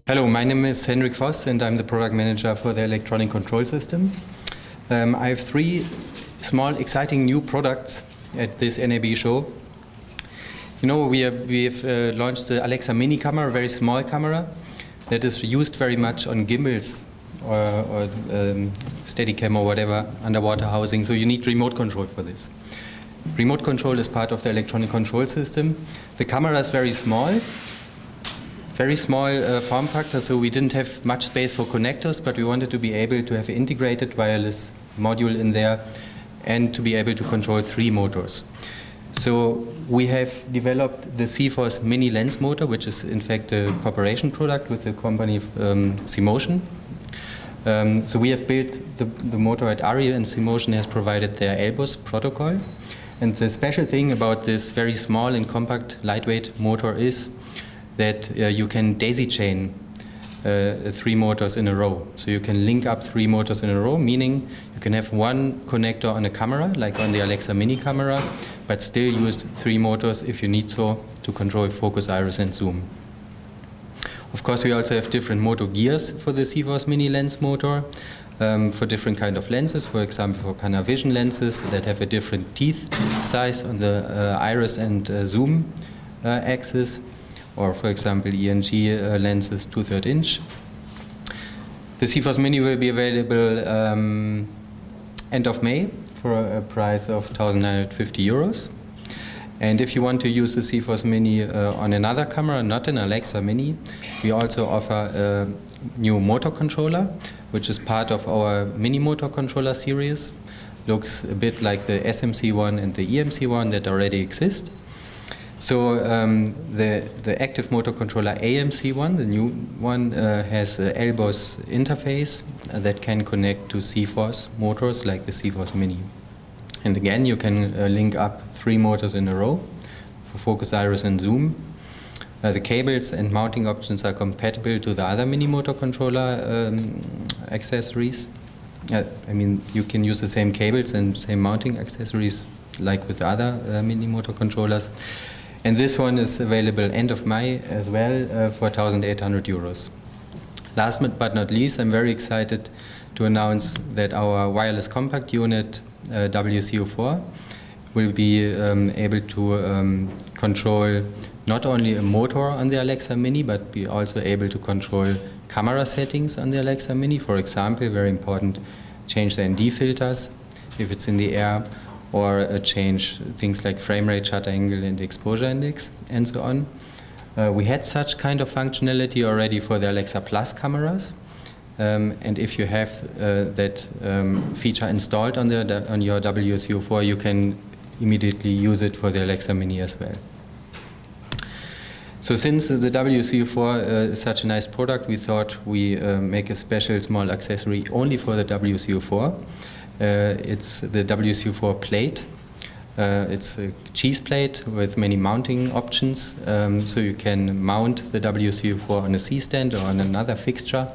Hello, my name is Hendrik Voss and I'm the product manager for the electronic control system. I have three small exciting new products at this NAB show. You know, we have launched the Alexa Mini camera, a very small camera that is used very much on gimbals or Steadicam or whatever, underwater housing, so you need remote control for this. Remote control is part of the electronic control system. The camera is very small form factor, so we didn't have much space for connectors, but we wanted to be able to have an integrated wireless module in there and to be able to control 3 motors. So we have developed the Voss Mini lens motor, which is in fact a cooperation product with the company C-Motion. So we have built the motor at Arri, and C-Motion has provided their Elbus protocol. And the special thing about this very small and compact lightweight motor is that you can daisy chain 3 motors in a row. So you can link up 3 motors in a row, meaning you can have one connector on a camera, like on the Alexa Mini camera, but still use 3 motors if you need so to control focus, iris and zoom. Of course, we also have different motor gears for the Voss Mini lens motor, for different kind of lenses, for example for Panavision lenses that have a different teeth size on the iris and zoom axis, or for example ENG lenses 2/3 inch. The Voss Mini will be available end of May for a price of €1,950. And if you want to use the Voss Mini on another camera, not an Alexa Mini, we also offer a new motor controller, which is part of our mini motor controller series. Looks a bit like the SMC one and the EMC one that already exist. So the active motor controller AMC one, the new one, has an Elbus interface that can connect to Voss motors like the Voss Mini. And again, you can link up 3 motors in a row for focus, iris and zoom. The cables and mounting options are compatible to the other mini motor controller accessories. I mean, you can use the same cables and same mounting accessories like with the other mini motor controllers. And this one is available end of May as well for €1,800. Last but not least, I'm very excited to announce that our wireless compact unit WCO4 will be able to control not only a motor on the Alexa Mini, but be also able to control camera settings on the Alexa Mini. For example, very important, change the ND filters if it's in the air, or change things like frame rate, shutter angle and exposure index and so on. We had such kind of functionality already for the Alexa Plus cameras. And if you have that feature installed on your WCO4, you can immediately use it for the Alexa Mini as well. So since the WCO4 is such a nice product, we thought we make a special small accessory only for the WCO4. It's the WCO4 plate. It's a cheese plate with many mounting options, so you can mount the WCO4 on a C-stand or on another fixture,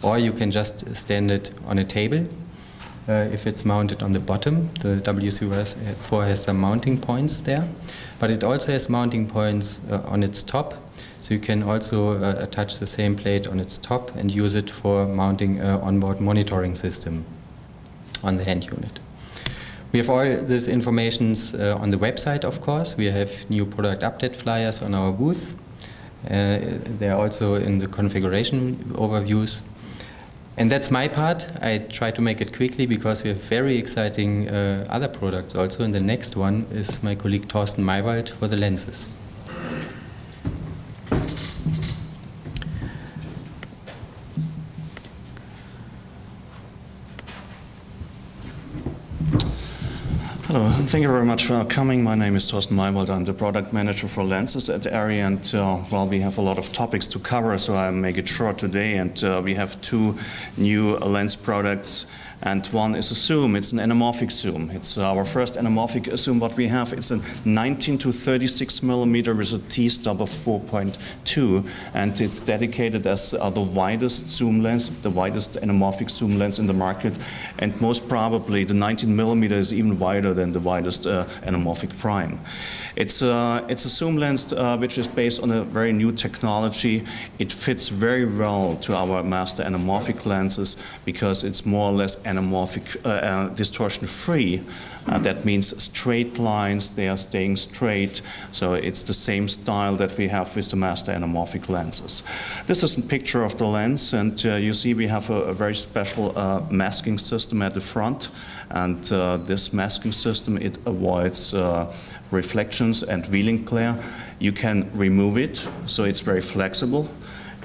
or you can just stand it on a table. If it's mounted on the bottom, the WCO4 has some mounting points there, but it also has mounting points on its top, so you can also attach the same plate on its top and use it for mounting an onboard monitoring system on the hand unit. We have all these informations on the website, of course. We have new product update flyers on our booth. They're also in the configuration overviews. And that's my part. I try to make it quickly because we have very exciting other products also. And the next one is my colleague Thorsten Maywald for the lenses. Hello, thank you very much for coming. My name is Thorsten Maywald. I'm the product manager for lenses at Arri, and well, we have a lot of topics to cover, so I'll make it short today. And we have 2 new lens products And one is a zoom. It's an anamorphic zoom. It's our first anamorphic zoom what we have. It's a 19 to 36 millimeter with a t-stop of 4.2, and it's dedicated as the widest zoom lens, the widest anamorphic zoom lens in the market, and most probably the 19 millimeter is even wider than the widest anamorphic prime. It's a zoom lens which is based on a very new technology. It fits very well to our master anamorphic lenses because it's more or less anamorphic, distortion-free. That means straight lines, they are staying straight. So it's the same style that we have with the master anamorphic lenses. This is a picture of the lens, and you see we have a very special masking system at the front. And this masking system, it avoids reflections and wheeling glare. You can remove it, so it's very flexible.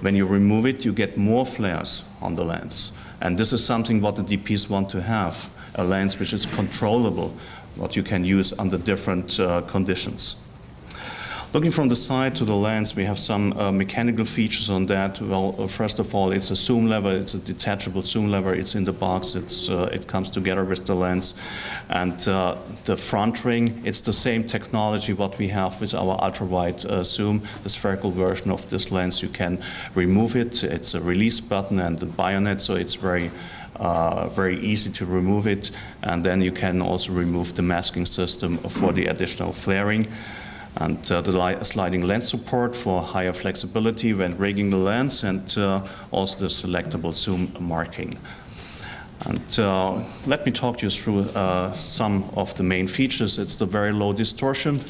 When you remove it, you get more flares on the lens. And this is something what the DPs want to have, a lens which is controllable, what you can use under different conditions. Looking from the side to the lens, we have some mechanical features on that. Well, first of all, it's a zoom lever. It's a detachable zoom lever. It's in the box. It comes together with the lens. And the front ring, it's the same technology what we have with our ultra-wide zoom. The spherical version of this lens, you can remove it. It's a release button and a bayonet, so it's very easy to remove it. And then you can also remove the masking system for the additional flaring. And the sliding lens support for higher flexibility when rigging the lens, and also the selectable zoom marking. And let me talk you through some of the main features. It's the very low distortion,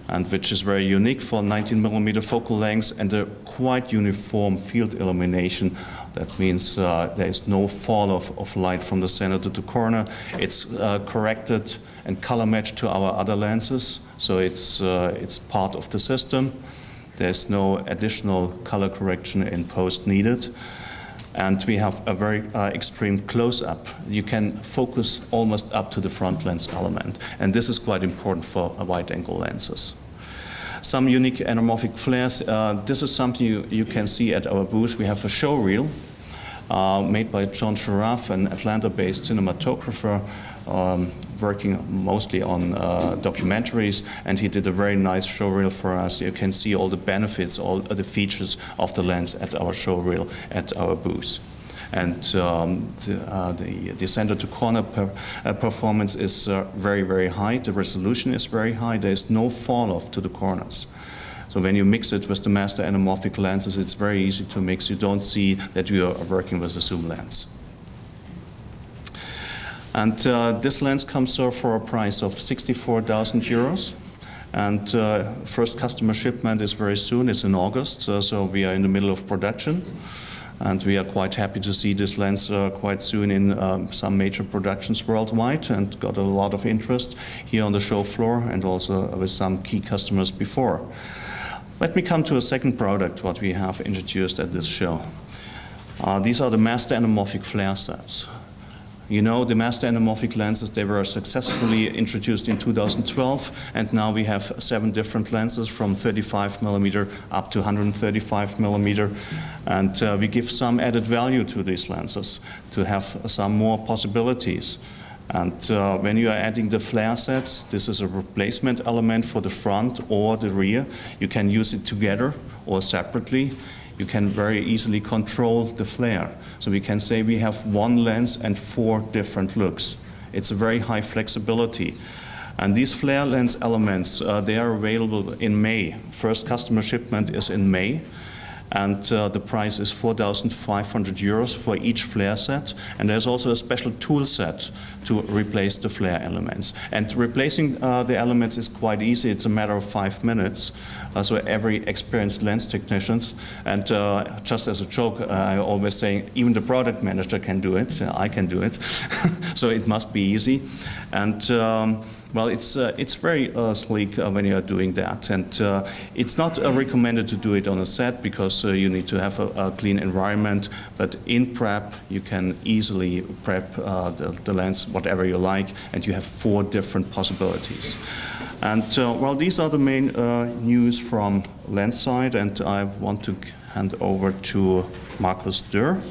and which is very unique for 19 millimeter focal lengths, and a quite uniform field illumination. That means there is no fall of light from the center to the corner. It's corrected and color matched to our other lenses, so it's part of the system. There's no additional color correction in post needed. And we have a very extreme close-up. You can focus almost up to the front lens element, and this is quite important for wide-angle lenses. Some unique anamorphic flares. This is something you can see at our booth. We have a show reel made by John Sharaf, an Atlanta-based cinematographer working mostly on documentaries, and he did a very nice show reel for us. You can see all the benefits, all the features of the lens at our show reel at our booth. And the center to corner performance is very, very high. The resolution is very high. There is no fall off to the corners. So when you mix it with the master anamorphic lenses, it's very easy to mix. You don't see that you are working with a zoom lens. And this lens comes for a price of 64,000 euros. And first customer shipment is very soon. It's in August, so we are in the middle of production. And we are quite happy to see this lens quite soon in some major productions worldwide, and got a lot of interest here on the show floor and also with some key customers before. Let me come to a second product what we have introduced at this show. These are the master anamorphic flare sets. You know, the master anamorphic lenses, they were successfully introduced in 2012, and now we have 7 different lenses from 35 millimeter up to 135 millimeter, and we give some added value to these lenses to have some more possibilities. And when you are adding the flare sets, this is a replacement element for the front or the rear. You can use it together or separately. You can very easily control the flare. So we can say we have one lens and 4 different looks. It's a very high flexibility. And these flare lens elements, they are available in May. First customer shipment is in May. And the price is 4,500 euros for each flare set. And there's also a special tool set to replace the flare elements. And replacing the elements is quite easy. It's a matter of 5 minutes. So every experienced lens technicians, and just as a joke, I always say, even the product manager can do it. I can do it. So it must be easy. And well, it's very sleek when you are doing that, and it's not recommended to do it on a set because you need to have a clean environment. But in prep, you can easily prep the lens whatever you like, and you have 4 different possibilities. And well, these are the main news from lens side, and I want to hand over to Markus Dürr.